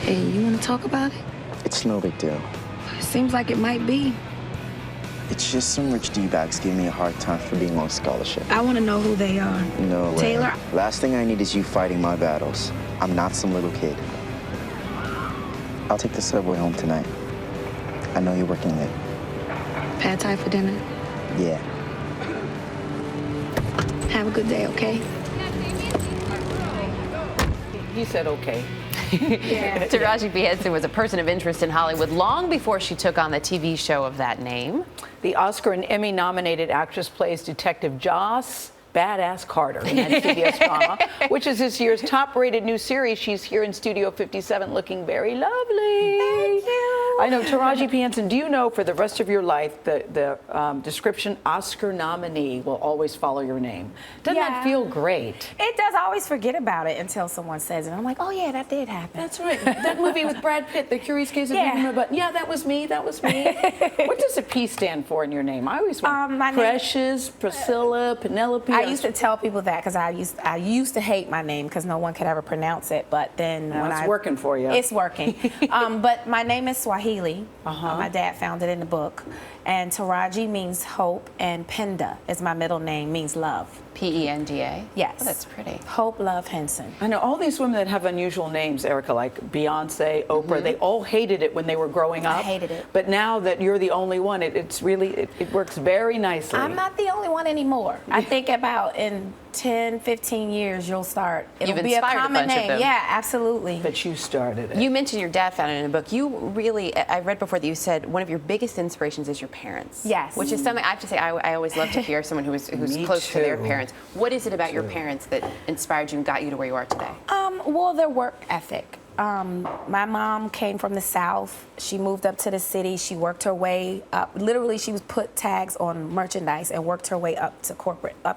Hey, you want to talk about it? It's no big deal. It seems like it might be. It's just some rich D-bags giving me a hard time for being on scholarship. I want to know who they are. No way. Taylor? Last thing I need is you fighting my battles. I'm not some little kid. I'll take the subway home tonight. I know you're working late. Pad Thai for dinner. Yeah. Have a good day, okay? He said okay. Yeah. Taraji P. Henson was a person of interest in Hollywood long before she took on the TV show of that name. The Oscar and Emmy-nominated actress plays Detective Joss Badass Carter in that CBS drama, which is this year's top-rated new series. She's here in Studio 57 looking very lovely. Thank you. I know, Taraji P. Henson, do you know for the rest of your life the description Oscar nominee will always follow your name? Doesn't that feel great? It does. I always forget about it until someone says it. I'm like, oh, yeah, that did happen. That's right. That movie with Brad Pitt, The Curious Case of Benjamin Button. Yeah, that was me. That was me. What does a P stand for in your name? I always want Precious, Priscilla, Penelope. I used to tell people that because I used to hate my name because no one could ever pronounce it. But then when it's working for you. It's working. But my name is Swahili. My dad found it in the book. And Taraji means hope, and Penda is my middle name, means love. P-E-N-D-A? Yes. Oh, that's pretty. Hope, Love, Henson. I know all these women that have unusual names, Erica, like Beyonce, Oprah, they all hated it when they were growing up. I hated it. But now that you're the only one, it works very nicely. I'm not the only one anymore. I think about in 10, 15 years, it'll You've be a inspired a common bunch of name. them. Yeah, absolutely. But you started it. You mentioned your dad found it in a book. You really, I read before that you said one of your biggest inspirations is your parents. Yes. Which is something I have to say I always love to hear someone who's Me close to their too. parents. What is it about your parents that inspired you and got you to where you are today? Well, their work ethic. My mom came from the South. She moved up to the city. She worked her way up. Literally, she was put tags on merchandise and worked her way up to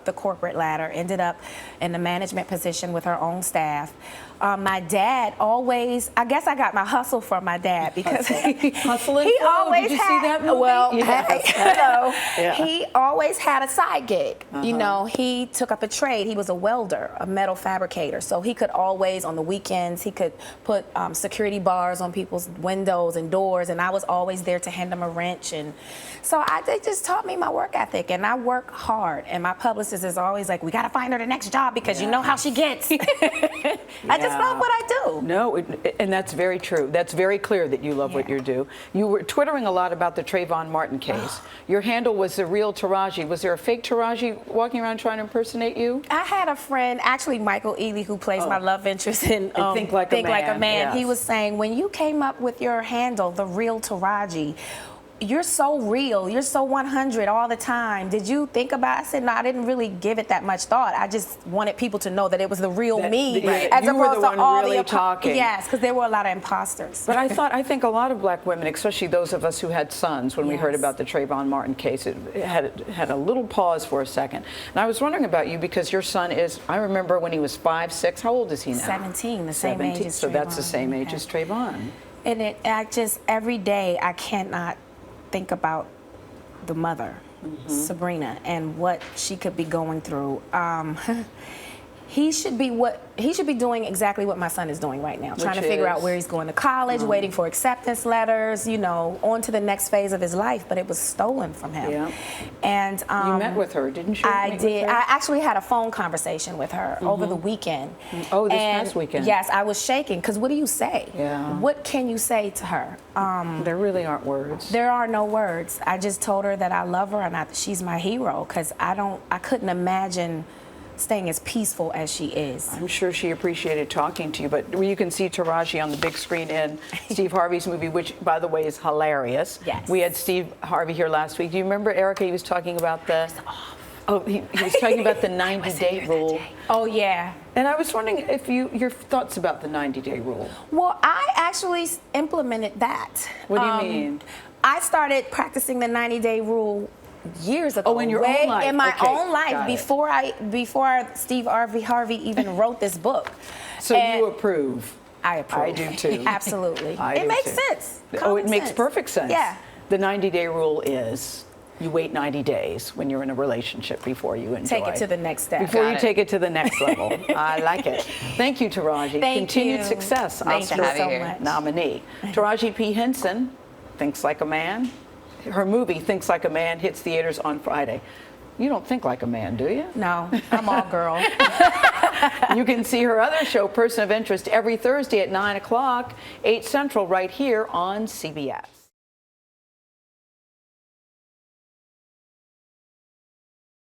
the corporate ladder. Ended up in the management position with her own staff. My dad always, I guess I got my hustle from my dad because Hustle and he Flow. always Did you had, see that movie? well, Yes. hey, hello. Yeah. He always had a side gig. You know, he took up a trade. He was a welder, a metal fabricator. So he could always, on the weekends, he could put security bars on people's windows and doors, and I was always there to hand him a wrench. And so they just taught me my work ethic, and I work hard. And my publicist is always like, we got to find her the next job because you know how she gets. I just love what I do. No, and that's very true. That's very clear that you love what you do. You were twittering a lot about the Trayvon Martin case. Your handle was the real Taraji. Was there a fake Taraji walking around trying to impersonate you? I had a friend, actually Michael Ealy, who plays my love interest in Think Like a Man. He Yes. was saying, when you came up with your handle, the real Taraji, you're so real, you're so 100 all the time. Did you think about it? I said, no, I didn't really give it that much thought. I just wanted people to know that it was the real me, as you were opposed the to one all really the talking. Yes, because there were a lot of imposters. But I think a lot of black women, especially those of us who had sons, when we heard about the Trayvon Martin case, it had a little pause for a second. And I was wondering about you because your son is, I remember when he was 5, 6. How old is he now? 17, the same age as So that's the Trayvon. same age as Trayvon. And I just, every day, I cannot think about the mother, Sabrina, and what she could be going through. He should be doing exactly what my son is doing right now, trying to figure out where he's going to college, waiting for acceptance letters, you know, on to the next phase of his life, but it was stolen from him. Yeah. And You met with her, didn't you? I did. I actually had a phone conversation with her over the weekend. Oh, this past weekend. Yes, I was shaking, because what do you say? Yeah. What can you say to her? There really aren't words. There are no words. I just told her that I love her and she's my hero, because I couldn't imagine staying as peaceful as she is. I'm sure she appreciated talking to you, but you can see Taraji on the big screen in Steve Harvey's movie, which, by the way, is hilarious. Yes. We had Steve Harvey here last week. Do you remember, Erica? He was talking about the... Oh, he was talking about the 90-day rule. Oh, yeah. And I was wondering if your thoughts about the 90-day rule. Well, I actually implemented that. What do you mean? I started practicing the 90-day rule years ago. Oh, in your own life? In my Okay, own life, got it. before Steve Harvey even wrote this book. So you approve? I approve. I do too. Absolutely. I it do makes too. sense. Oh, Common it makes sense. perfect sense. Yeah. The 90-day rule is? you wait 90 days when you're in a relationship before you enjoy. Take it to the next step. Before you Got it. take it to the next level. I like it. Thank you, Taraji. Thank Continued you. success. Thank Oscar you have you so here. much. nominee. Taraji P. Henson, Thinks Like a Man. Her movie, Thinks Like a Man, hits theaters on Friday. You don't think like a man, do you? No, I'm all girl. You can see her other show, Person of Interest, every Thursday at 9 o'clock, 8 Central, right here on CBS.